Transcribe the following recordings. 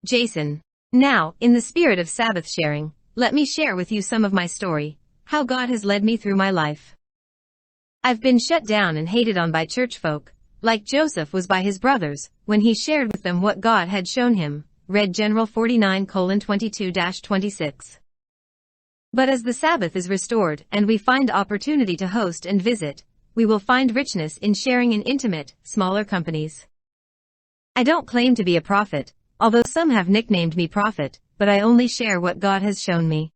Jason. Now, in the spirit of Sabbath sharing, let me share with you some of my story, how God has led me through my life. I've been shut down and hated on by churchfolk, like Joseph was by his brothers, when he shared with them what God had shown him. Read General 49:22-26. But as the Sabbath is restored and we find opportunity to host and visit, we will find richness in sharing in intimate, smaller companies. I don't claim to be a prophet, although some have nicknamed me prophet, but I only share what God has shown me.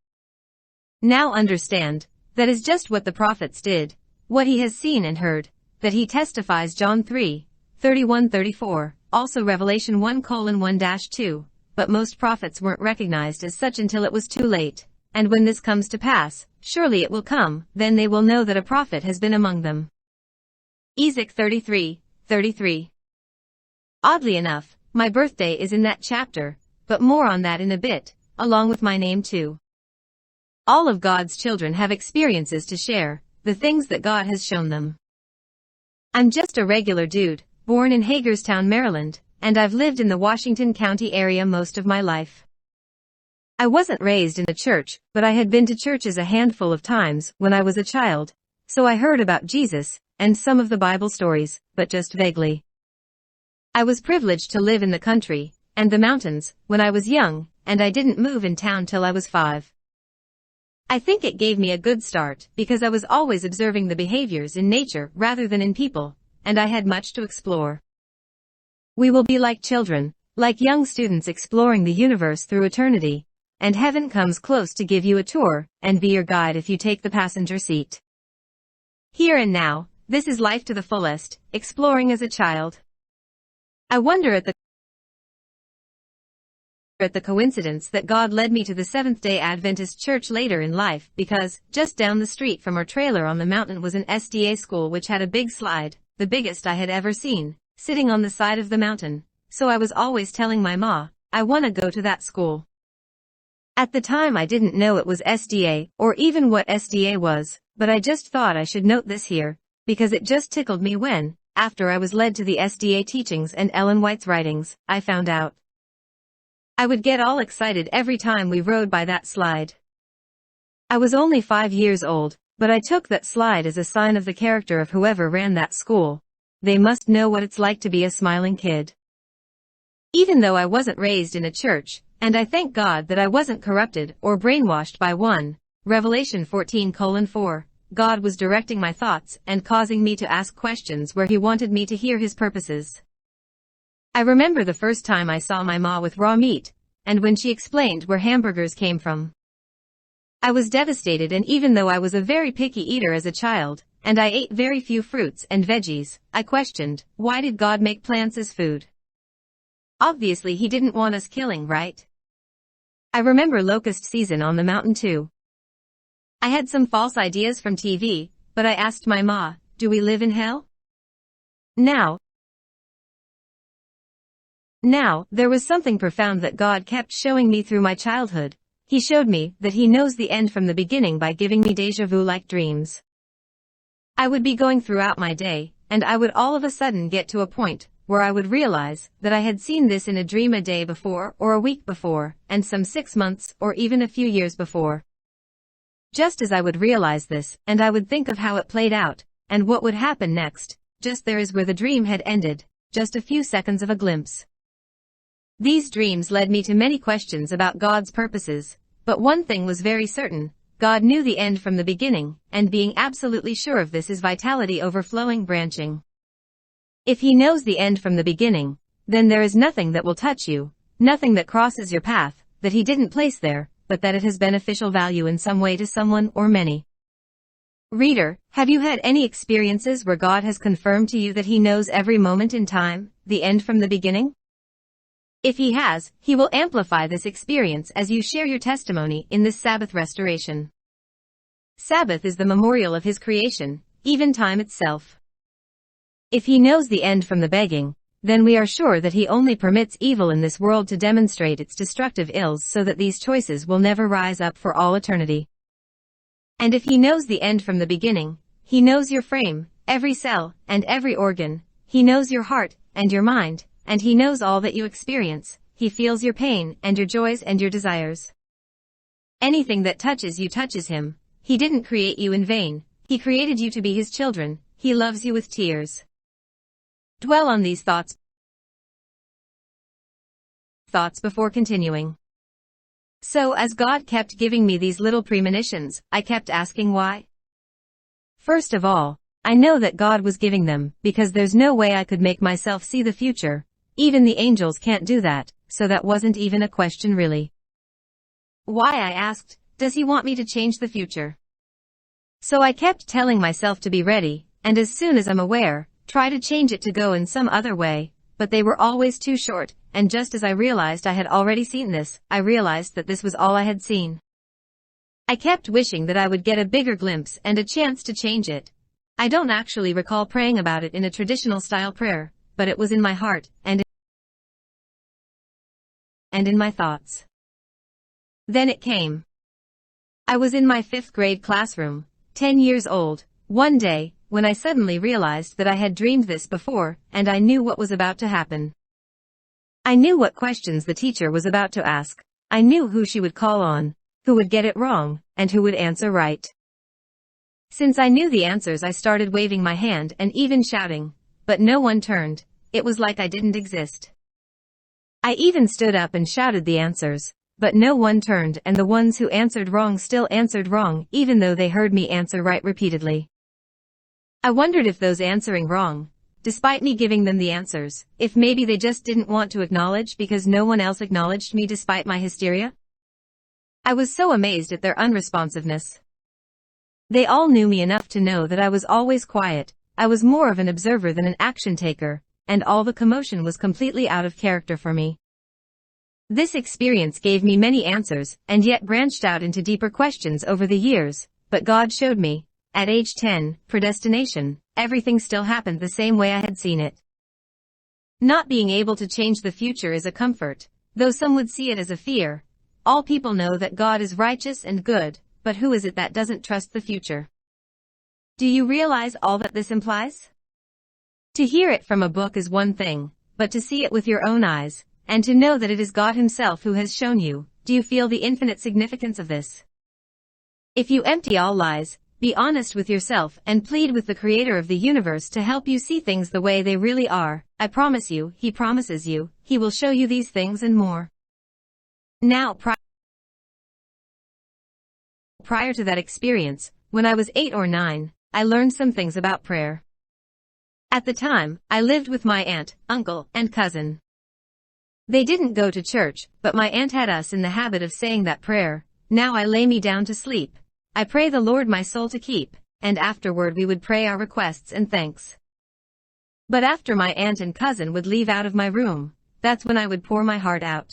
Now understand, that is just what the prophets did, what he has seen and heard, that he testifies. John 3:31-34, also Revelation 1:1-2, but most prophets weren't recognized as such until it was too late, and when this comes to pass, surely it will come, then they will know that a prophet has been among them. Ezek 33:33. Oddly enough, my birthday is in that chapter, but more on that in a bit, along with my name too. All of God's children have experiences to share, the things that God has shown them. I'm just a regular dude, born in Hagerstown, Maryland, and I've lived in the Washington County area most of my life. I wasn't raised in a church, but I had been to churches a handful of times when I was a child, so I heard about Jesus, and some of the Bible stories, but just vaguely. I was privileged to live in the country, and the mountains, when I was young, and I didn't move in town till I was 5. I think it gave me a good start, because I was always observing the behaviors in nature rather than in people, and I had much to explore. We will be like children, like young students exploring the universe through eternity, and heaven comes close to give you a tour, and be your guide if you take the passenger seat. Here and now, this is life to the fullest, exploring as a child. I wonder at the coincidence that God led me to the Seventh-day Adventist church later in life, because, just down the street from our trailer on the mountain was an SDA school which had a big slide, the biggest I had ever seen, sitting on the side of the mountain, so I was always telling my ma, I wanna go to that school. At the time I didn't know it was SDA, or even what SDA was, but I just thought I should note this here, because it just tickled me when, after I was led to the SDA teachings and Ellen White's writings, I found out. I would get all excited every time we rode by that slide. I was only 5 years old, but I took that slide as a sign of the character of whoever ran that school. They must know what it's like to be a smiling kid. Even though I wasn't raised in a church, and I thank God that I wasn't corrupted or brainwashed by one, Revelation 14:4, God was directing my thoughts and causing me to ask questions where he wanted me to hear his purposes. I remember the first time I saw my ma with raw meat, and when she explained where hamburgers came from. I was devastated, and even though I was a very picky eater as a child, and I ate very few fruits and veggies, I questioned, why did God make plants as food? Obviously he didn't want us killing, right? I remember locust season on the mountain too. I had some false ideas from TV, but I asked my ma, do we live in hell? Now, there was something profound that God kept showing me through my childhood. He showed me that he knows the end from the beginning by giving me déjà vu-like dreams. I would be going throughout my day, and I would all of a sudden get to a point where I would realize that I had seen this in a dream a day before or a week before, and some 6 months or even a few years before. Just as I would realize this, and I would think of how it played out, and what would happen next, just there is where the dream had ended, just a few seconds of a glimpse. These dreams led me to many questions about God's purposes, but one thing was very certain, God knew the end from the beginning, and being absolutely sure of this is vitality overflowing branching. If he knows the end from the beginning, then there is nothing that will touch you, nothing that crosses your path, that he didn't place there, but that it has beneficial value in some way to someone or many. Reader, have you had any experiences where God has confirmed to you that he knows every moment in time, the end from the beginning? If he has, he will amplify this experience as you share your testimony in this Sabbath restoration. Sabbath is the memorial of his creation, even time itself. If he knows the end from the beginning, then we are sure that he only permits evil in this world to demonstrate its destructive ills so that these choices will never rise up for all eternity. And if he knows the end from the beginning, he knows your frame, every cell, and every organ, he knows your heart, and your mind, and he knows all that you experience, he feels your pain and your joys and your desires. Anything that touches you touches him. He didn't create you in vain. He created you to be his children. He loves you with tears. Dwell on these thoughts before continuing. So as God kept giving me these little premonitions, I kept asking why. First of all, I know that God was giving them, because there's no way I could make myself see the future. Even the angels can't do that, so that wasn't even a question really. Why, I asked, does he want me to change the future? So I kept telling myself to be ready, and as soon as I'm aware, try to change it to go in some other way, but they were always too short, and just as I realized I had already seen this, I realized that this was all I had seen. I kept wishing that I would get a bigger glimpse and a chance to change it. I don't actually recall praying about it in a traditional style prayer, but it was in my heart, and in my thoughts. Then it came. I was in my 5th grade classroom, 10 years old, one day, when I suddenly realized that I had dreamed this before, and I knew what was about to happen. I knew what questions the teacher was about to ask. I knew who she would call on, who would get it wrong, and who would answer right. Since I knew the answers, I started waving my hand and even shouting, but no one turned. It was like I didn't exist. I even stood up and shouted the answers, but no one turned, and the ones who answered wrong still answered wrong, even though they heard me answer right repeatedly. I wondered if those answering wrong, despite me giving them the answers, if maybe they just didn't want to acknowledge because no one else acknowledged me despite my hysteria. I was so amazed at their unresponsiveness. They all knew me enough to know that I was always quiet. I was more of an observer than an action taker, and all the commotion was completely out of character for me. This experience gave me many answers, and yet branched out into deeper questions over the years, but God showed me, at age 10, predestination. Everything still happened the same way I had seen it. Not being able to change the future is a comfort, though some would see it as a fear. All people know that God is righteous and good, but who is it that doesn't trust the future? Do you realize all that this implies? To hear it from a book is one thing, but to see it with your own eyes, and to know that it is God Himself who has shown you, do you feel the infinite significance of this? If you empty all lies, be honest with yourself and plead with the Creator of the universe to help you see things the way they really are, I promise you, He promises you, He will show you these things and more. Now, prior to that experience, when I was 8 or 9, I learned some things about prayer. At the time, I lived with my aunt, uncle, and cousin. They didn't go to church, but my aunt had us in the habit of saying that prayer, "Now I lay me down to sleep. I pray the Lord my soul to keep," and afterward we would pray our requests and thanks. But after my aunt and cousin would leave out of my room, that's when I would pour my heart out.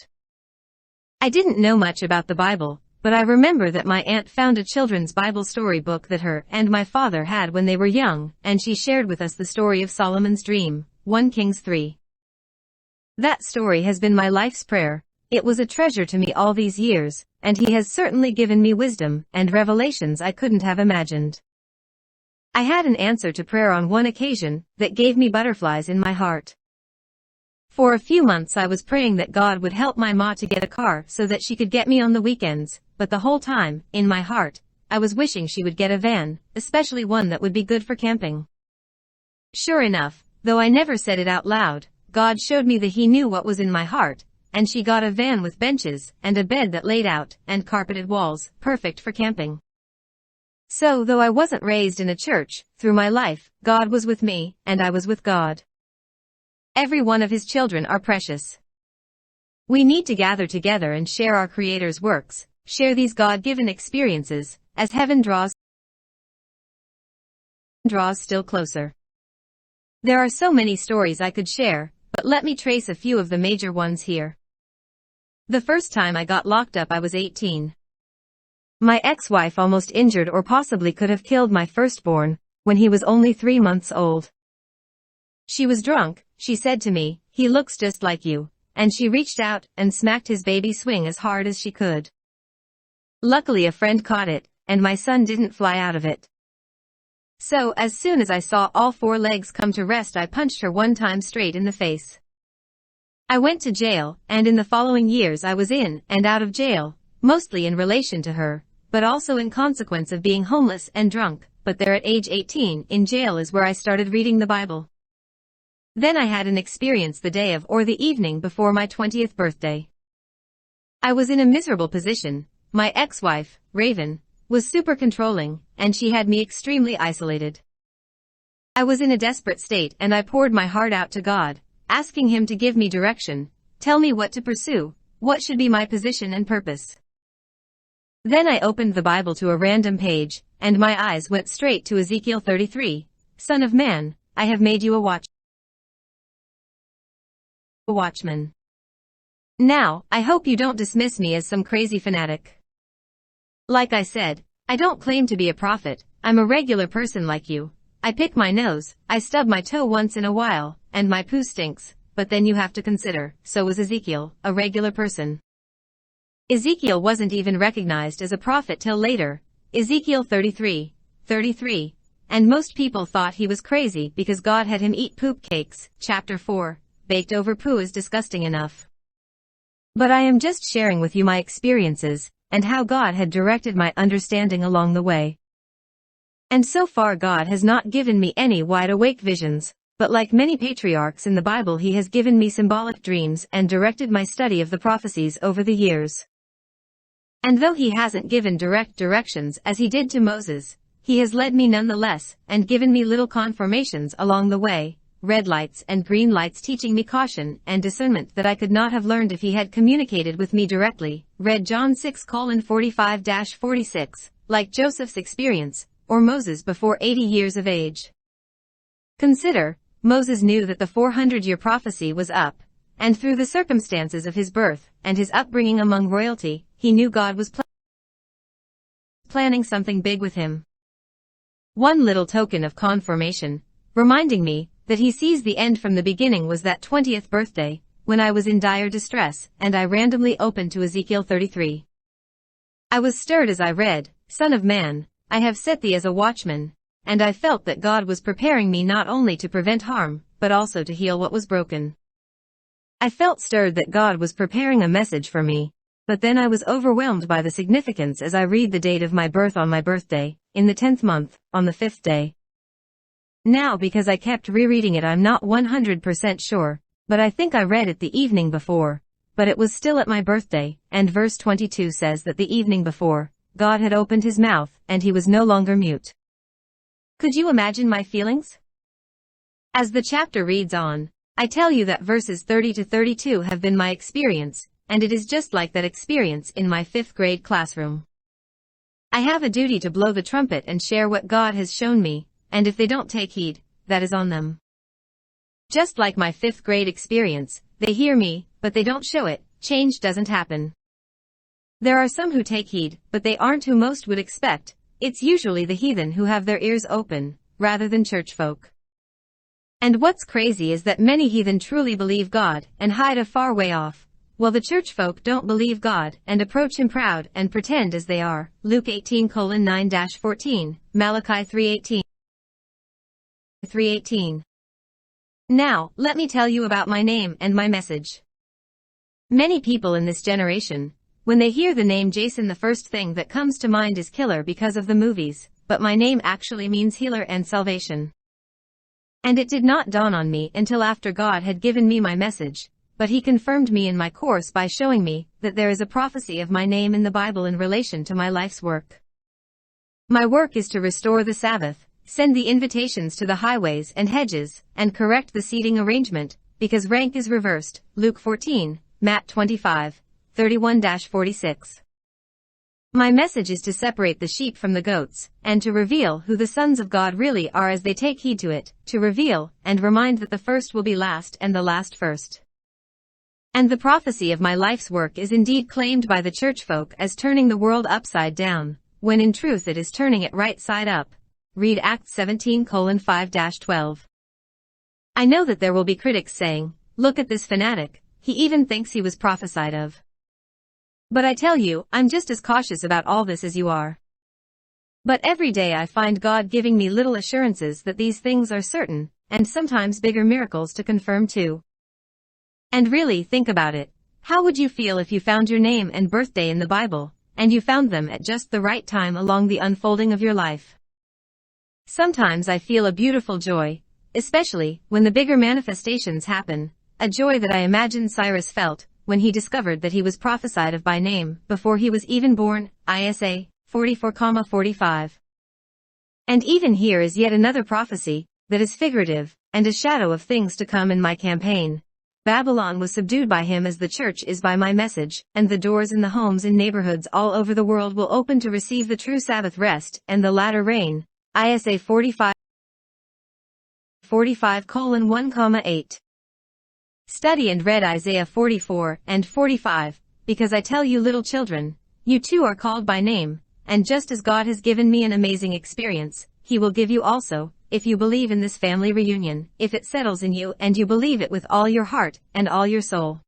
I didn't know much about the Bible, but I remember that my aunt found a children's Bible story book that her and my father had when they were young, and she shared with us the story of Solomon's dream, 1 Kings 3. That story has been my life's prayer. It was a treasure to me all these years, and He has certainly given me wisdom and revelations I couldn't have imagined. I had an answer to prayer on one occasion that gave me butterflies in my heart. For a few months I was praying that God would help my ma to get a car so that she could get me on the weekends, but the whole time, in my heart, I was wishing she would get a van, especially one that would be good for camping. Sure enough, though I never said it out loud, God showed me that He knew what was in my heart, and she got a van with benches, and a bed that laid out, and carpeted walls, perfect for camping. So though I wasn't raised in a church, through my life, God was with me, and I was with God. Every one of His children are precious. We need to gather together and share our Creator's works, share these God-given experiences, as heaven draws still closer. There are so many stories I could share, but let me trace a few of the major ones here. The first time I got locked up I was 18. My ex-wife almost injured or possibly could have killed my firstborn, when he was only 3 months old. She was drunk, she said to me, "He looks just like you," and she reached out and smacked his baby swing as hard as she could. Luckily a friend caught it, and my son didn't fly out of it. So as soon as I saw all 4 legs come to rest I punched her one time straight in the face. I went to jail, and in the following years I was in and out of jail, mostly in relation to her, but also in consequence of being homeless and drunk, but there at age 18 in jail is where I started reading the Bible. Then I had an experience the day of or the evening before my 20th birthday. I was in a miserable position. My ex-wife, Raven, was super controlling, and she had me extremely isolated. I was in a desperate state and I poured my heart out to God, asking Him to give me direction, tell me what to pursue, what should be my position and purpose. Then I opened the Bible to a random page, and my eyes went straight to Ezekiel 33. Son of man, I have made you a watchman. Now, I hope you don't dismiss me as some crazy fanatic. Like I said, I don't claim to be a prophet, I'm a regular person like you. I pick my nose, I stub my toe once in a while, and my poo stinks, but then you have to consider, so was Ezekiel, a regular person. Ezekiel wasn't even recognized as a prophet till later, Ezekiel 33, and most people thought he was crazy because God had him eat poop cakes, chapter 4, baked over poo is disgusting enough. But I am just sharing with you my experiences, and how God had directed my understanding along the way. And so far God has not given me any wide-awake visions, but like many patriarchs in the Bible He has given me symbolic dreams and directed my study of the prophecies over the years. And though He hasn't given direct directions as He did to Moses, He has led me nonetheless, and given me little confirmations along the way, red lights and green lights teaching me caution and discernment that I could not have learned if He had communicated with me directly, read John 6:45-46, like Joseph's experience, or Moses before 80 years of age. Consider, Moses knew that the 400-year prophecy was up, and through the circumstances of his birth and his upbringing among royalty, he knew God was planning something big with him. One little token of confirmation, reminding me that He sees the end from the beginning was that 20th birthday, when I was in dire distress, and I randomly opened to Ezekiel 33. I was stirred as I read, Son of man, I have set thee as a watchman, and I felt that God was preparing me not only to prevent harm, but also to heal what was broken. I felt stirred that God was preparing a message for me, but then I was overwhelmed by the significance as I read the date of my birth on my birthday, in the 10th month, on the 5th day. Now because I kept rereading it I'm not 100% sure, but I think I read it the evening before, but it was still at my birthday, and verse 22 says that the evening before, God had opened His mouth, and He was no longer mute. Could you imagine my feelings? As the chapter reads on, I tell you that verses 30-32 have been my experience, and it is just like that experience in my 5th grade classroom. I have a duty to blow the trumpet and share what God has shown me, and if they don't take heed, that is on them. Just like my 5th grade experience, they hear me, but they don't show it, change doesn't happen. There are some who take heed, but they aren't who most would expect. It's usually the heathen who have their ears open, rather than church folk. And what's crazy is that many heathen truly believe God and hide a far way off, while the church folk don't believe God and approach Him proud and pretend as they are. Luke 18:9-14, Malachi 3:18. Now, let me tell you about my name and my message. Many people in this generation, when they hear the name Jason, the first thing that comes to mind is killer because of the movies, but my name actually means healer and salvation. And it did not dawn on me until after God had given me my message, but He confirmed me in my course by showing me that there is a prophecy of my name in the Bible in relation to my life's work. My work is to restore the Sabbath, send the invitations to the highways and hedges, and correct the seating arrangement, because rank is reversed. Luke 14, Matt 25:31-46. My message is to separate the sheep from the goats, and to reveal who the sons of God really are as they take heed to it, to reveal and remind that the first will be last and the last first. And the prophecy of my life's work is indeed claimed by the church folk as turning the world upside down, when in truth it is turning it right side up. Read Acts 17:5-12. I know that there will be critics saying, look at this fanatic, he even thinks he was prophesied of. But I tell you, I'm just as cautious about all this as you are. But every day I find God giving me little assurances that these things are certain, and sometimes bigger miracles to confirm too. And really, think about it. How would you feel if you found your name and birthday in the Bible, and you found them at just the right time along the unfolding of your life? Sometimes I feel a beautiful joy, especially when the bigger manifestations happen, a joy that I imagine Cyrus felt when he discovered that he was prophesied of by name before he was even born, Isa 44:45. And even here is yet another prophecy that is figurative and a shadow of things to come in my campaign. Babylon was subdued by him as the church is by my message, and the doors in the homes and neighborhoods all over the world will open to receive the true Sabbath rest and the latter rain. Isa 45:1,8. Study and read Isaiah 44 and 45, because I tell you, little children, you too are called by name, and just as God has given me an amazing experience, He will give you also, if you believe in this family reunion, if it settles in you and you believe it with all your heart and all your soul.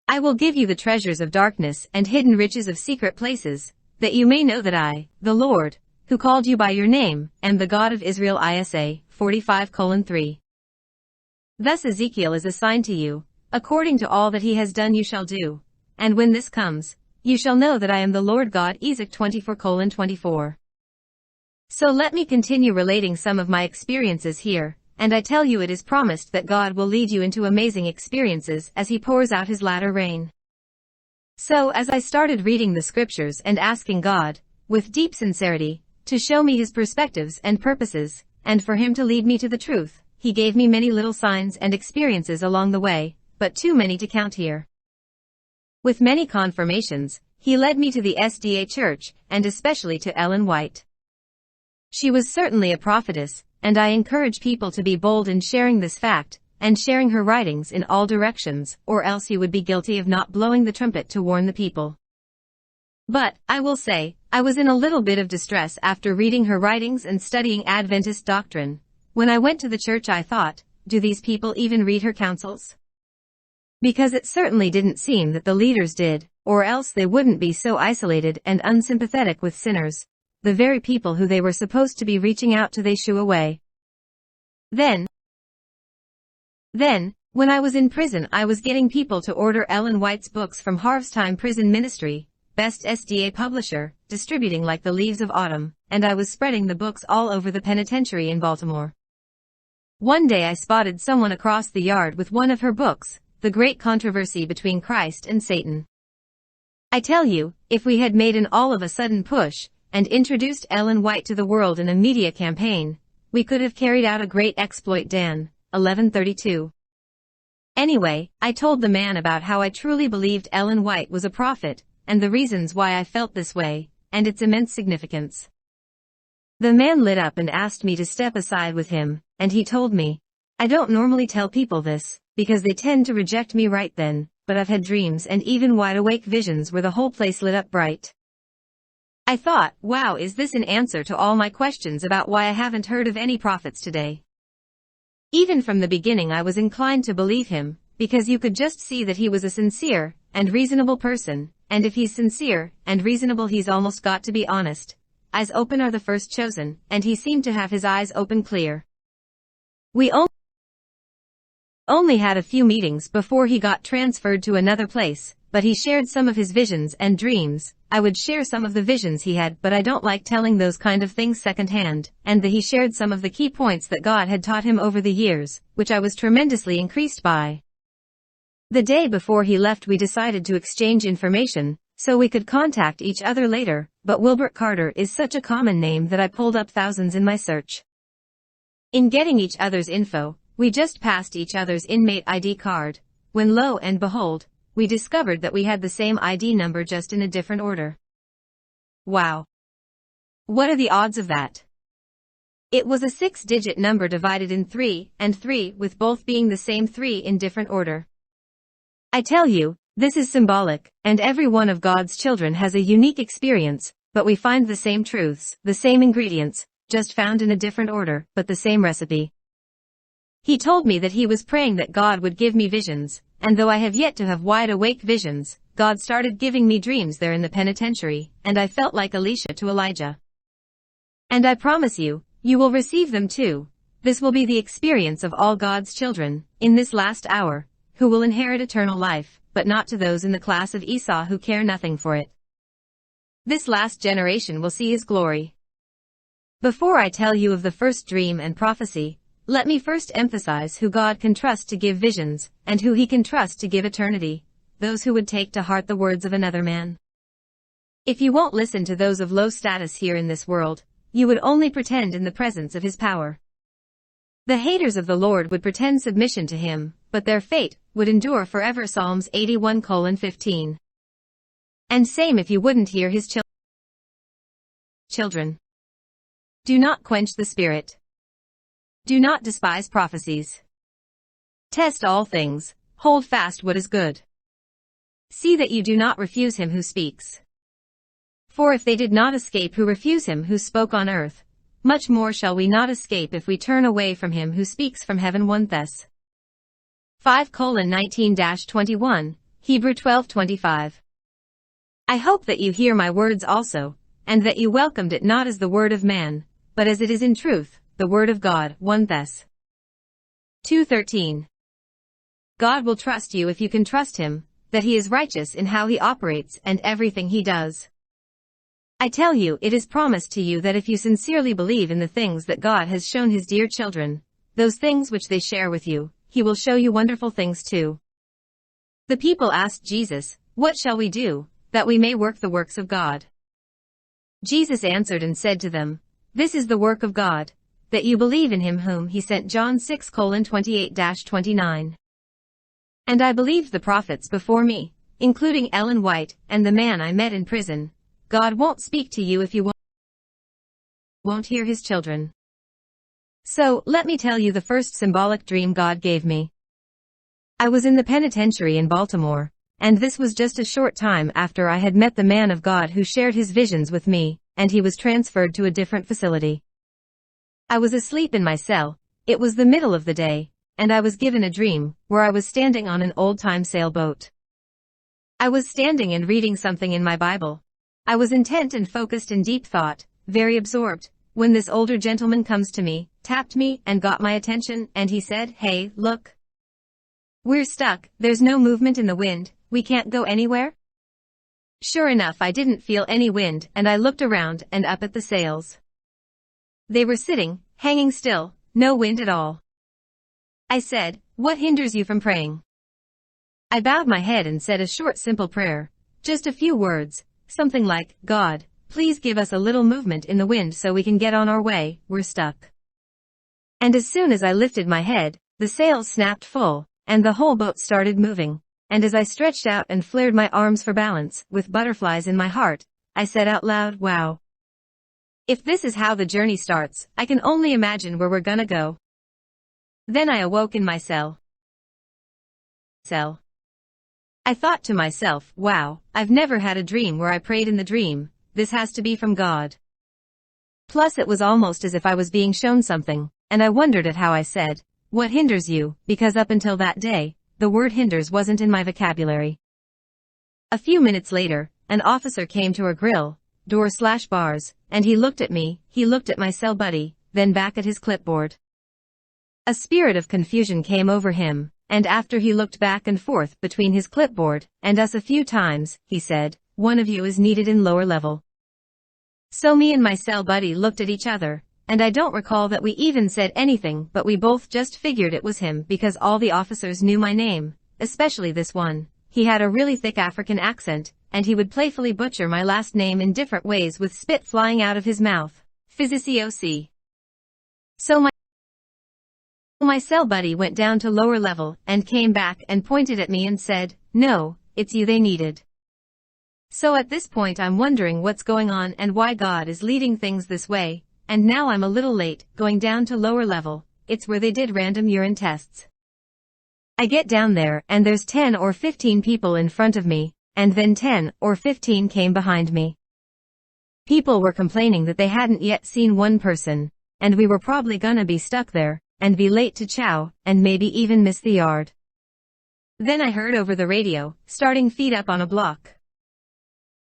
I will give you the treasures of darkness and hidden riches of secret places, that you may know that I, the Lord, who called you by your name, am the God of Israel. Isa 45:3. Thus Ezekiel is a sign to you, according to all that he has done you shall do, and when this comes, you shall know that I am the Lord God. Ezek 24:24. So let me continue relating some of my experiences here, and I tell you it is promised that God will lead you into amazing experiences as He pours out His latter rain. So as I started reading the scriptures and asking God, with deep sincerity, to show me His perspectives and purposes, and for Him to lead me to the truth, He gave me many little signs and experiences along the way, but too many to count here. With many confirmations, He led me to the SDA Church, and especially to Ellen White. She was certainly a prophetess, and I encourage people to be bold in sharing this fact, and sharing her writings in all directions, or else you would be guilty of not blowing the trumpet to warn the people. But, I will say, I was in a little bit of distress after reading her writings and studying Adventist doctrine. When I went to the church I thought, do these people even read her counsels? Because it certainly didn't seem that the leaders did, or else they wouldn't be so isolated and unsympathetic with sinners, the very people who they were supposed to be reaching out to. They shoo away. Then, when I was in prison I was getting people to order Ellen White's books from Harvestime Prison Ministry, best SDA publisher, distributing like the leaves of autumn, and I was spreading the books all over the penitentiary in Baltimore. One day I spotted someone across the yard with one of her books, The Great Controversy Between Christ and Satan. I tell you, if we had made an all of a sudden push, and introduced Ellen White to the world in a media campaign, we could have carried out a great exploit. Dan 11:32. Anyway, I told the man about how I truly believed Ellen White was a prophet, and the reasons why I felt this way, and its immense significance. The man lit up and asked me to step aside with him, and he told me, I don't normally tell people this, because they tend to reject me right then, but I've had dreams and even wide-awake visions where the whole place lit up bright. I thought, wow, is this an answer to all my questions about why I haven't heard of any prophets today? Even from the beginning I was inclined to believe him, because you could just see that he was a sincere and reasonable person, and if he's sincere and reasonable he's almost got to be honest. Eyes open are the first chosen, and he seemed to have his eyes open clear. We only had a few meetings before he got transferred to another place, but he shared some of his visions and dreams. I would share some of the visions he had, but I don't like telling those kind of things secondhand, and he shared some of the key points that God had taught him over the years, which I was tremendously increased by. The day before he left we decided to exchange information, so we could contact each other later, but Wilbert Carter is such a common name that I pulled up thousands in my search. In getting each other's info, we just passed each other's inmate ID card, when lo and behold, we discovered that we had the same ID number just in a different order. Wow. What are the odds of that? It was a 6-digit number divided in 3 and 3, with both being the same 3 in different order. I tell you, this is symbolic, and every one of God's children has a unique experience, but we find the same truths, the same ingredients, just found in a different order, but the same recipe. He told me that he was praying that God would give me visions, and though I have yet to have wide-awake visions, God started giving me dreams there in the penitentiary, and I felt like Elisha to Elijah. And I promise you, you will receive them too. This will be the experience of all God's children, in this last hour, who will inherit eternal life, but not to those in the class of Esau who care nothing for it. This last generation will see his glory. Before I tell you of the first dream and prophecy, let me first emphasize who God can trust to give visions, and who he can trust to give eternity, those who would take to heart the words of another man. If you won't listen to those of low status here in this world, you would only pretend in the presence of his power. The haters of the Lord would pretend submission to him, but their fate would endure forever. Psalms 81:15. And same if you wouldn't hear his children. Do not quench the spirit. Do not despise prophecies. Test all things, hold fast what is good. See that you do not refuse him who speaks. For if they did not escape who refuse him who spoke on earth, much more shall we not escape if we turn away from him who speaks from heaven. 1 Thess. 5:19-21, Hebrew 12:25. I hope that you hear my words also, and that you welcomed it not as the word of man, but as it is in truth, the word of God. 1 Thess. 2:13. God will trust you if you can trust him, that he is righteous in how he operates and everything he does. I tell you, it is promised to you that if you sincerely believe in the things that God has shown his dear children, those things which they share with you, he will show you wonderful things too. The people asked Jesus, "What shall we do, that we may work the works of God?" Jesus answered and said to them, "This is the work of God, that you believe in him whom he sent." John 6:28-29. And I believed the prophets before me, including Ellen White and the man I met in prison. God won't speak to you if you won't hear his children. So, let me tell you the first symbolic dream God gave me. I was in the penitentiary in Baltimore, and this was just a short time after I had met the man of God who shared his visions with me, and he was transferred to a different facility. I was asleep in my cell. It was the middle of the day, and I was given a dream, where I was standing on an old-time sailboat. I was standing and reading something in my Bible. I was intent and focused in deep thought, very absorbed, when this older gentleman comes to me, tapped me, and got my attention, and he said, "Hey, look. We're stuck, there's no movement in the wind, we can't go anywhere?" Sure enough, I didn't feel any wind, and I looked around and up at the sails. They were sitting, hanging still, no wind at all. I said, "What hinders you from praying?" I bowed my head and said a short simple prayer, just a few words, something like, "God, please give us a little movement in the wind so we can get on our way, we're stuck." And as soon as I lifted my head, the sails snapped full, and the whole boat started moving, and as I stretched out and flared my arms for balance, with butterflies in my heart, I said out loud, "Wow. If this is how the journey starts, I can only imagine where we're gonna go." Then I awoke in my cell. I thought to myself, wow, I've never had a dream where I prayed in the dream, this has to be from God. Plus it was almost as if I was being shown something, and I wondered at how I said, "What hinders you?" because up until that day, the word hinders wasn't in my vocabulary. A few minutes later, an officer came to our grill, door/bars, and he looked at me, he looked at my cell buddy, then back at his clipboard. A spirit of confusion came over him, and after he looked back and forth between his clipboard and us a few times, he said, "One of you is needed in lower level." So me and my cell buddy looked at each other, and I don't recall that we even said anything, but we both just figured it was him because all the officers knew my name, especially this one. He had a really thick African accent, and he would playfully butcher my last name in different ways with spit flying out of his mouth. Physicioc. So my cell buddy went down to lower level and came back and pointed at me and said, "No, it's you they needed." So at this point I'm wondering what's going on and why God is leading things this way, and now I'm a little late, going down to lower level. It's where they did random urine tests. I get down there and there's 10 or 15 people in front of me, and then 10 or 15 came behind me. People were complaining that they hadn't yet seen one person, and we were probably gonna be stuck there, and be late to chow, and maybe even miss the yard. Then I heard over the radio, "Starting feet up on a block."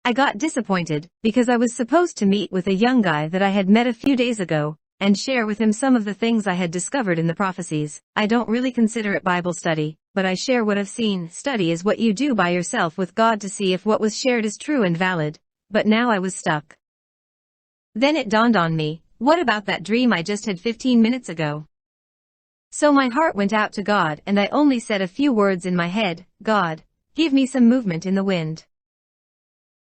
I got disappointed, because I was supposed to meet with a young guy that I had met a few days ago, and share with him some of the things I had discovered in the prophecies. I don't really consider it Bible study, but I share what I've seen. Study is what you do by yourself with God to see if what was shared is true and valid. But now I was stuck. Then it dawned on me, what about that dream I just had 15 minutes ago? So my heart went out to God and I only said a few words in my head, God, give me some movement in the wind.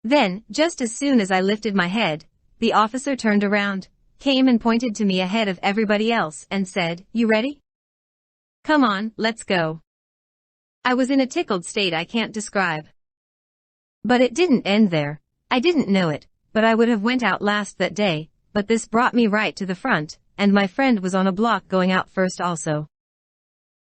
Then, just as soon as I lifted my head, the officer turned around, came and pointed to me ahead of everybody else and said, you ready? Come on, let's go. I was in a tickled state I can't describe. But it didn't end there. I didn't know it, but I would have went out last that day, but this brought me right to the front, and my friend was on a block going out first also.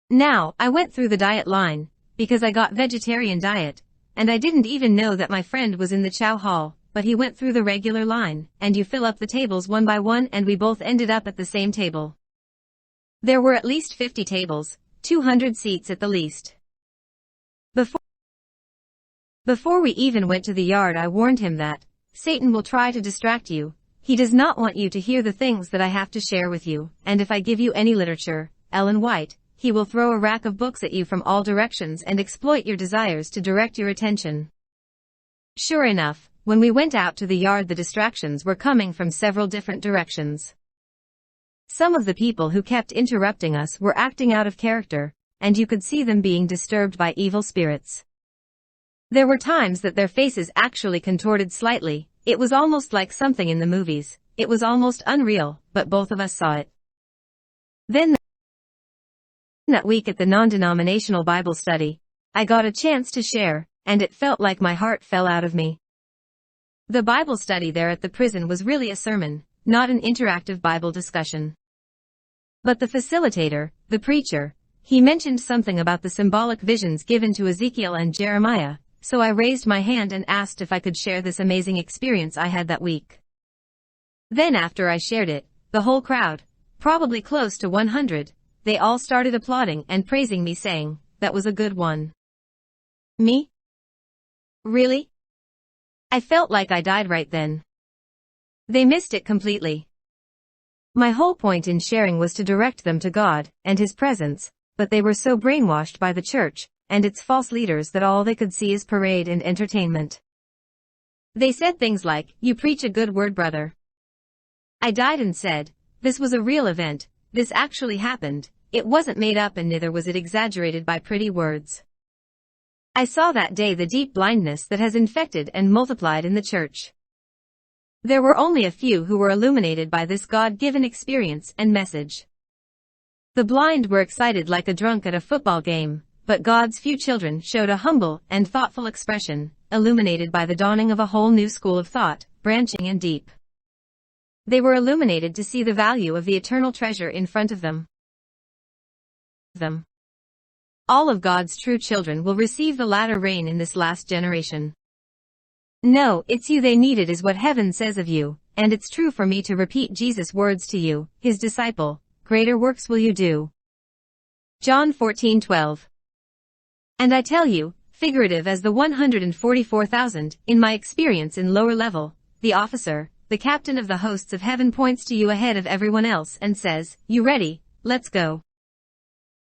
Now, I went through the diet line, because I got vegetarian diet, and I didn't even know that my friend was in the chow hall, but he went through the regular line, and you fill up the tables one by one and we both ended up at the same table. There were at least 50 tables, 200 seats at the least. Before we even went to the yard I warned him that, Satan will try to distract you. He does not want you to hear the things that I have to share with you, and if I give you any literature, Ellen White, he will throw a rack of books at you from all directions and exploit your desires to direct your attention. Sure enough, when we went out to the yard the distractions were coming from several different directions. Some of the people who kept interrupting us were acting out of character, and you could see them being disturbed by evil spirits. There were times that their faces actually contorted slightly. It was almost like something in the movies. It was almost unreal, but both of us saw it. Then that week at the non-denominational Bible study, I got a chance to share, and it felt like my heart fell out of me. The Bible study there at the prison was really a sermon, not an interactive Bible discussion. But the facilitator, the preacher, he mentioned something about the symbolic visions given to Ezekiel and Jeremiah, so I raised my hand and asked if I could share this amazing experience I had that week. Then after I shared it, the whole crowd, probably close to 100, they all started applauding and praising me saying, that was a good one. Me? Really? I felt like I died right then. They missed it completely. My whole point in sharing was to direct them to God and His presence, but they were so brainwashed by the church and its false leaders that all they could see is parade and entertainment. They said things like, you preach a good word, brother. I died and said, this was a real event, this actually happened, it wasn't made up and neither was it exaggerated by pretty words. I saw that day the deep blindness that has infected and multiplied in the church. There were only a few who were illuminated by this God-given experience and message. The blind were excited like a drunk at a football game, but God's few children showed a humble and thoughtful expression, illuminated by the dawning of a whole new school of thought, branching and deep. They were illuminated to see the value of the eternal treasure in front of them. All of God's true children will receive the latter rain in this last generation. No, it's you they needed is what heaven says of you, and it's true for me to repeat Jesus' words to you, His disciple, greater works will you do. John 14:12. And I tell you, figurative as the 144,000, in my experience in lower level, the officer, the captain of the hosts of heaven points to you ahead of everyone else and says, you ready, let's go.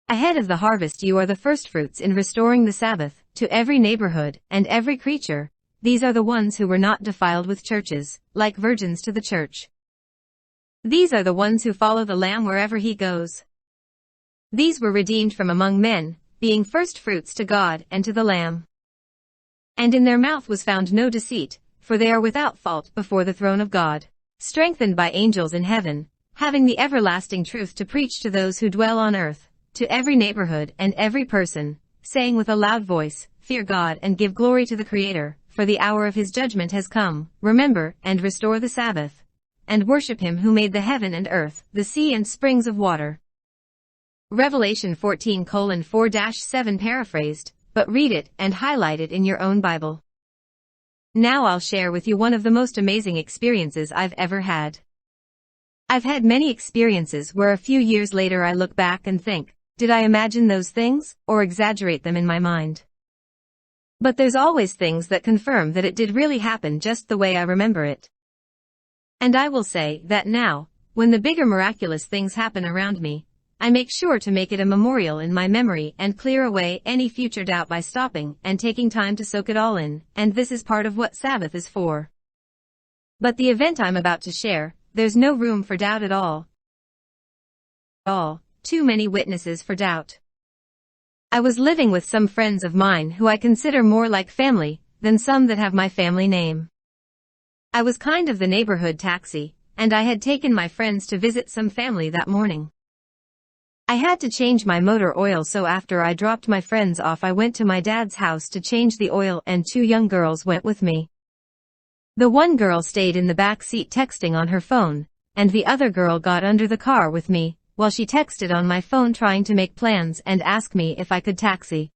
Ahead of the harvest you are the firstfruits in restoring the Sabbath, to every neighborhood, and every creature. These are the ones who were not defiled with churches, like virgins to the church. These are the ones who follow the Lamb wherever He goes. These were redeemed from among men, being firstfruits to God and to the Lamb. And in their mouth was found no deceit, for they are without fault before the throne of God, strengthened by angels in heaven, having the everlasting truth to preach to those who dwell on earth, to every neighborhood and every person, saying with a loud voice, fear God and give glory to the Creator, for the hour of His judgment has come, remember and restore the Sabbath, and worship Him who made the heaven and earth, the sea and springs of water. Revelation 14:4-7 paraphrased, but read it and highlight it in your own Bible. Now I'll share with you one of the most amazing experiences I've ever had. I've had many experiences where a few years later I look back and think, did I imagine those things, or exaggerate them in my mind? But there's always things that confirm that it did really happen just the way I remember it. And I will say that now, when the bigger miraculous things happen around me, I make sure to make it a memorial in my memory and clear away any future doubt by stopping and taking time to soak it all in, and this is part of what Sabbath is for. But the event I'm about to share, there's no room for doubt at all. Too many witnesses for doubt. I was living with some friends of mine who I consider more like family than some that have my family name. I was kind of the neighborhood taxi, and I had taken my friends to visit some family that morning. I had to change my motor oil, so after I dropped my friends off I went to my dad's house to change the oil, and 2 young girls went with me. The one girl stayed in the back seat texting on her phone, and the other girl got under the car with me, while she texted on my phone trying to make plans and ask me if I could taxi.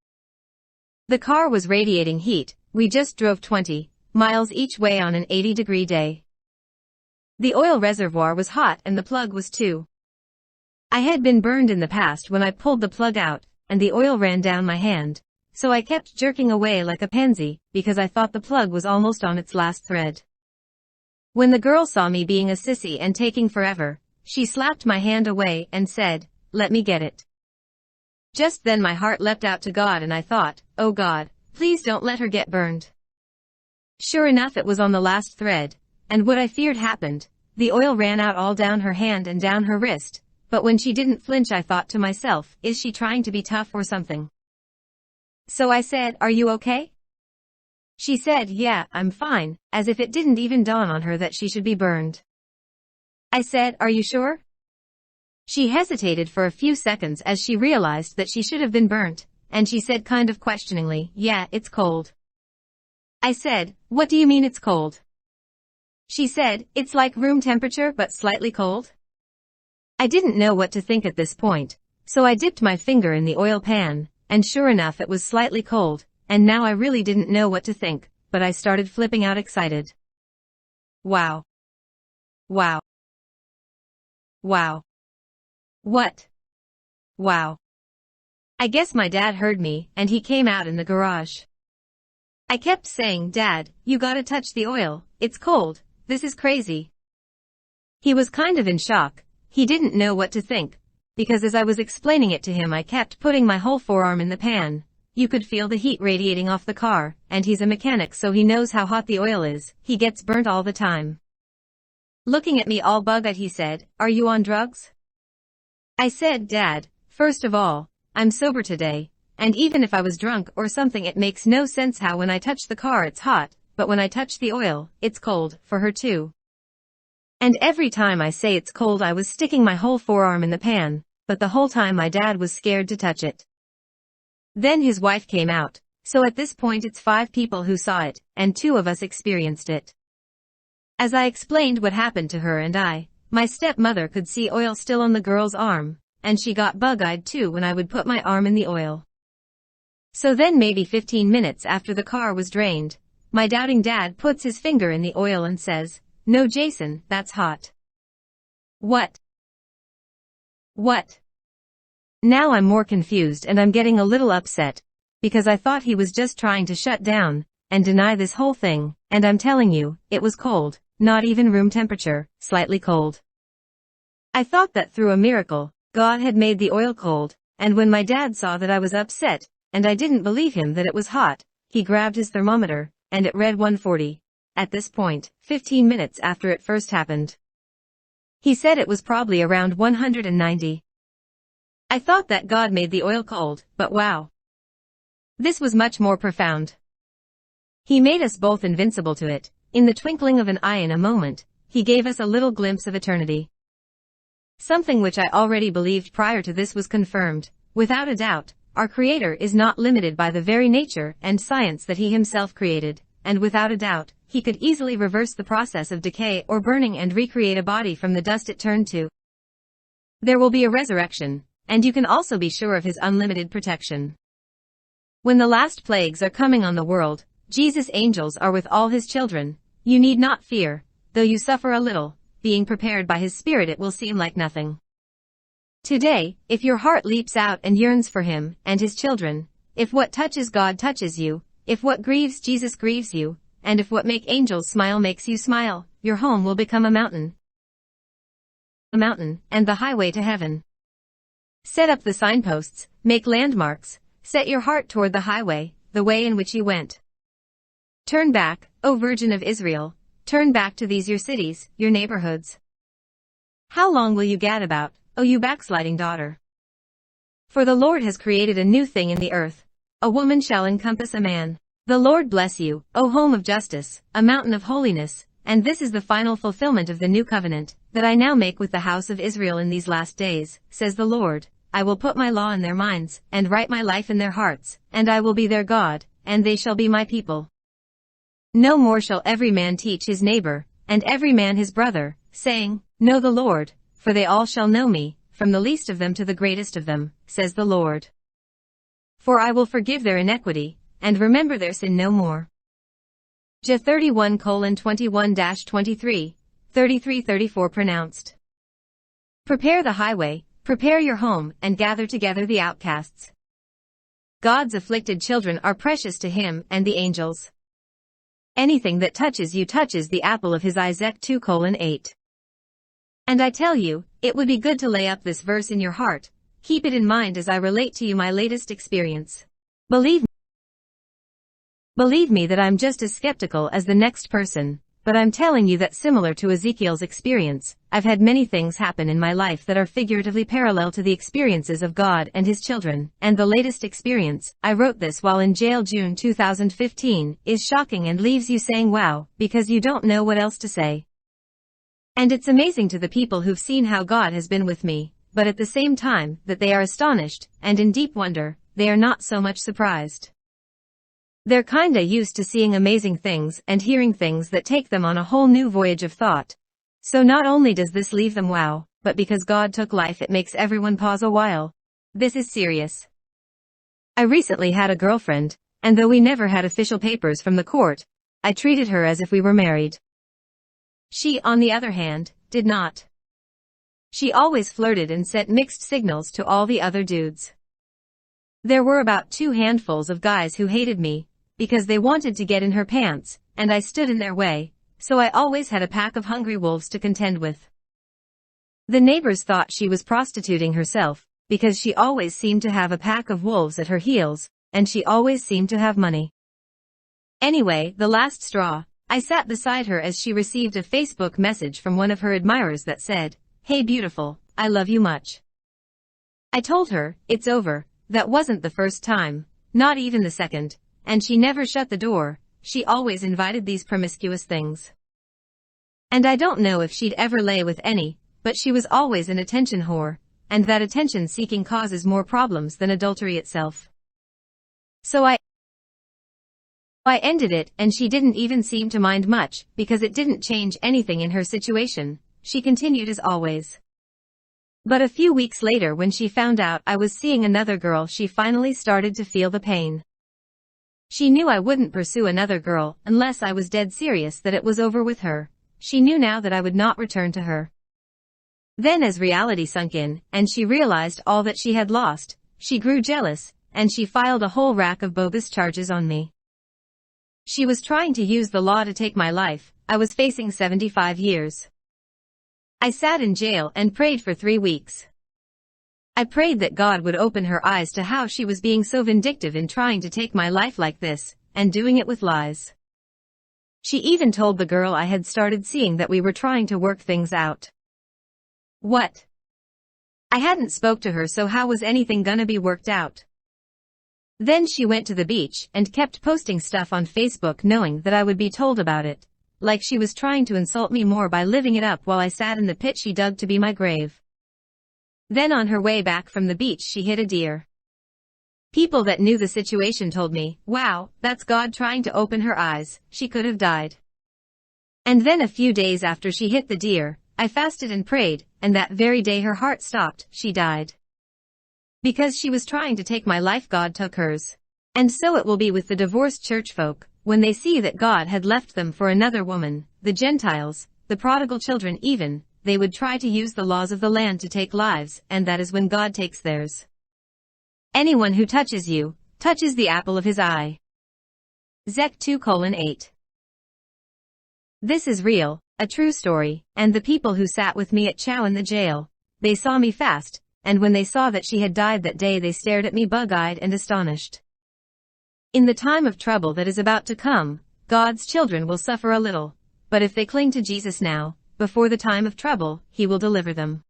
The car was radiating heat, we just drove 20 miles each way on an 80-degree day. The oil reservoir was hot and the plug was too. I had been burned in the past when I pulled the plug out, and the oil ran down my hand, so I kept jerking away like a pansy, because I thought the plug was almost on its last thread. When the girl saw me being a sissy and taking forever, she slapped my hand away and said, "Let me get it." Just then my heart leapt out to God and I thought, "Oh God, please don't let her get burned." Sure enough, it was on the last thread, and what I feared happened. The oil ran out all down her hand and down her wrist. But when she didn't flinch I thought to myself, is she trying to be tough or something? So I said, "Are you okay?" She said, "Yeah, I'm fine," as if it didn't even dawn on her that she should be burned. I said, "Are you sure?" She hesitated for a few seconds as she realized that she should have been burnt, and she said kind of questioningly, "Yeah, it's cold." I said, "What do you mean it's cold?" She said, "It's like room temperature but slightly cold." I didn't know what to think at this point, so I dipped my finger in the oil pan, and sure enough it was slightly cold, and now I really didn't know what to think, but I started flipping out excited. Wow. Wow. Wow. What? Wow. I guess my dad heard me, and he came out in the garage. I kept saying, "Dad, you gotta touch the oil, it's cold, this is crazy." He was kind of in shock. He didn't know what to think, because as I was explaining it to him I kept putting my whole forearm in the pan. You could feel the heat radiating off the car, and he's a mechanic so he knows how hot the oil is, he gets burnt all the time. Looking at me all bug-eyed he said, "Are you on drugs?" I said, "Dad, first of all, I'm sober today, and even if I was drunk or something it makes no sense how when I touch the car it's hot, but when I touch the oil, it's cold, for her too." And every time I say it's cold I was sticking my whole forearm in the pan, but the whole time my dad was scared to touch it. Then his wife came out, so at this point it's 5 people who saw it, and 2 of us experienced it. As I explained what happened to her and my stepmother could see oil still on the girl's arm, and she got bug-eyed too when I would put my arm in the oil. So then maybe 15 minutes after the car was drained, my doubting dad puts his finger in the oil and says, "No, Jason, that's hot." What? What? Now I'm more confused and I'm getting a little upset, because I thought he was just trying to shut down and deny this whole thing, and I'm telling you, it was cold, not even room temperature, slightly cold. I thought that through a miracle, God had made the oil cold, and when my dad saw that I was upset, and I didn't believe him that it was hot, he grabbed his thermometer, and it read 140. At this point, 15 minutes after it first happened. He said it was probably around 190. I thought that God made the oil cold, but wow. This was much more profound. He made us both invincible to it. In the twinkling of an eye in a moment, he gave us a little glimpse of eternity. Something which I already believed prior to this was confirmed. Without a doubt, our Creator is not limited by the very nature and science that He Himself created, and without a doubt, He could easily reverse the process of decay or burning and recreate a body from the dust it turned to. There will be a resurrection, and you can also be sure of His unlimited protection. When the last plagues are coming on the world, Jesus' angels are with all His children. You need not fear, though you suffer a little. Being prepared by His Spirit it will seem like nothing. Today, if your heart leaps out and yearns for Him and His children, if what touches God touches you, if what grieves Jesus grieves you, and if what makes angels smile makes you smile, your home will become a mountain, and the highway to heaven. Set up the signposts, make landmarks, set your heart toward the highway, the way in which you went. Turn back, O Virgin of Israel, turn back to these your cities, your neighborhoods. How long will you gad about, O you backsliding daughter? For the Lord has created a new thing in the earth. A woman shall encompass a man. The Lord bless you, O home of justice, a mountain of holiness, and this is the final fulfillment of the new covenant, that I now make with the house of Israel in these last days, says the Lord. I will put my law in their minds, and write my life in their hearts, and I will be their God, and they shall be my people. No more shall every man teach his neighbor, and every man his brother, saying, Know the Lord, for they all shall know me, from the least of them to the greatest of them, says the Lord. For I will forgive their iniquity, and remember their sin no more. Jah 31:21-23, 33-34 pronounced. Prepare the highway, prepare your home, and gather together the outcasts. God's afflicted children are precious to him and the angels. Anything that touches you touches the apple of his eye. Zech 2:8. And I tell you, it would be good to lay up this verse in your heart. Keep it in mind as I relate to you my latest experience. Believe me that I'm just as skeptical as the next person, but I'm telling you that similar to Ezekiel's experience, I've had many things happen in my life that are figuratively parallel to the experiences of God and his children, and the latest experience, I wrote this while in jail June 2015, is shocking and leaves you saying wow, because you don't know what else to say. And it's amazing to the people who've seen how God has been with me, but at the same time, that they are astonished, and in deep wonder, they are not so much surprised. They're kinda used to seeing amazing things and hearing things that take them on a whole new voyage of thought. So not only does this leave them wow, but because God took life it makes everyone pause a while. This is serious. I recently had a girlfriend, and though we never had official papers from the court, I treated her as if we were married. She, on the other hand, did not. She always flirted and sent mixed signals to all the other dudes. There were about 2 handfuls of guys who hated me, because they wanted to get in her pants, and I stood in their way, so I always had a pack of hungry wolves to contend with. The neighbors thought she was prostituting herself, because she always seemed to have a pack of wolves at her heels, and she always seemed to have money. Anyway, the last straw, I sat beside her as she received a Facebook message from one of her admirers that said, Hey beautiful, I love you much. I told her, it's over, that wasn't the first time, not even the second. And she never shut the door, she always invited these promiscuous things. And I don't know if she'd ever lay with any, but she was always an attention whore, and that attention-seeking causes more problems than adultery itself. So I ended it, and she didn't even seem to mind much, because it didn't change anything in her situation. She continued as always. But a few weeks later when she found out I was seeing another girl she finally started to feel the pain. She knew I wouldn't pursue another girl unless I was dead serious that it was over with her. She knew now that I would not return to her. Then as reality sunk in, and she realized all that she had lost, she grew jealous, and she filed a whole rack of bogus charges on me. She was trying to use the law to take my life. I was facing 75 years. I sat in jail and prayed for 3 weeks. I prayed that God would open her eyes to how she was being so vindictive in trying to take my life like this, and doing it with lies. She even told the girl I had started seeing that we were trying to work things out. What? I hadn't spoke to her, so how was anything gonna be worked out? Then she went to the beach and kept posting stuff on Facebook knowing that I would be told about it, like she was trying to insult me more by living it up while I sat in the pit she dug to be my grave. Then on her way back from the beach she hit a deer. People that knew the situation told me, wow, that's God trying to open her eyes, she could have died. And then a few days after she hit the deer, I fasted and prayed, and that very day her heart stopped, she died. Because she was trying to take my life, God took hers. And so it will be with the divorced churchfolk, when they see that God had left them for another woman, the Gentiles, the prodigal children even, they would try to use the laws of the land to take lives, and that is when God takes theirs. Anyone who touches you, touches the apple of his eye. Zech 2:8. This is real, a true story, and the people who sat with me at Chow in the jail, they saw me fast, and when they saw that she had died that day they stared at me bug-eyed and astonished. In the time of trouble that is about to come, God's children will suffer a little, but if they cling to Jesus now, before the time of trouble, He will deliver them.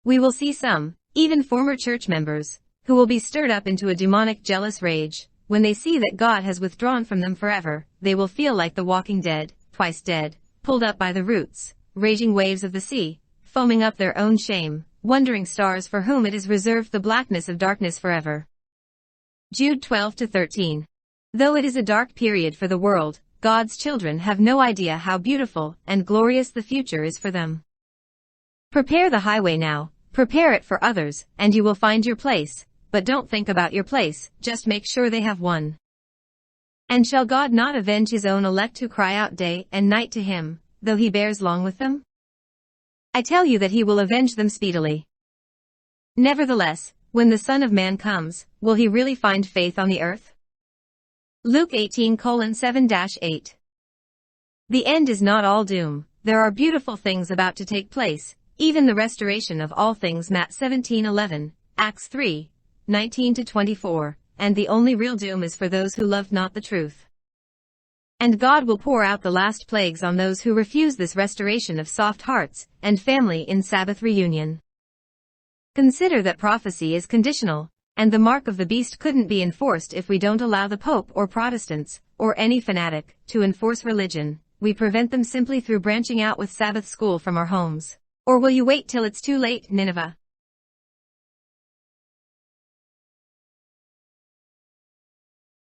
We will see some, even former church members, who will be stirred up into a demonic jealous rage. When they see that God has withdrawn from them forever, they will feel like the walking dead, twice dead, pulled up by the roots, raging waves of the sea, foaming up their own shame, wandering stars for whom it is reserved the blackness of darkness forever. Jude 12-13. Though it is a dark period for the world, God's children have no idea how beautiful and glorious the future is for them. Prepare the highway now, prepare it for others, and you will find your place, but don't think about your place, just make sure they have one. And shall God not avenge His own elect who cry out day and night to Him, though He bears long with them? I tell you that He will avenge them speedily. Nevertheless, when the Son of Man comes, will He really find faith on the earth? Luke 18:7-8. The end is not all doom. There are beautiful things about to take place, even the restoration of all things. Matt 17:11, Acts 3:19-24, and the only real doom is for those who love not the truth. And God will pour out the last plagues on those who refuse this restoration of soft hearts and family in Sabbath reunion. Consider that prophecy is conditional, and the mark of the beast couldn't be enforced if we don't allow the Pope or Protestants, or any fanatic, to enforce religion. We prevent them simply through branching out with Sabbath school from our homes. Or will you wait till it's too late, Nineveh?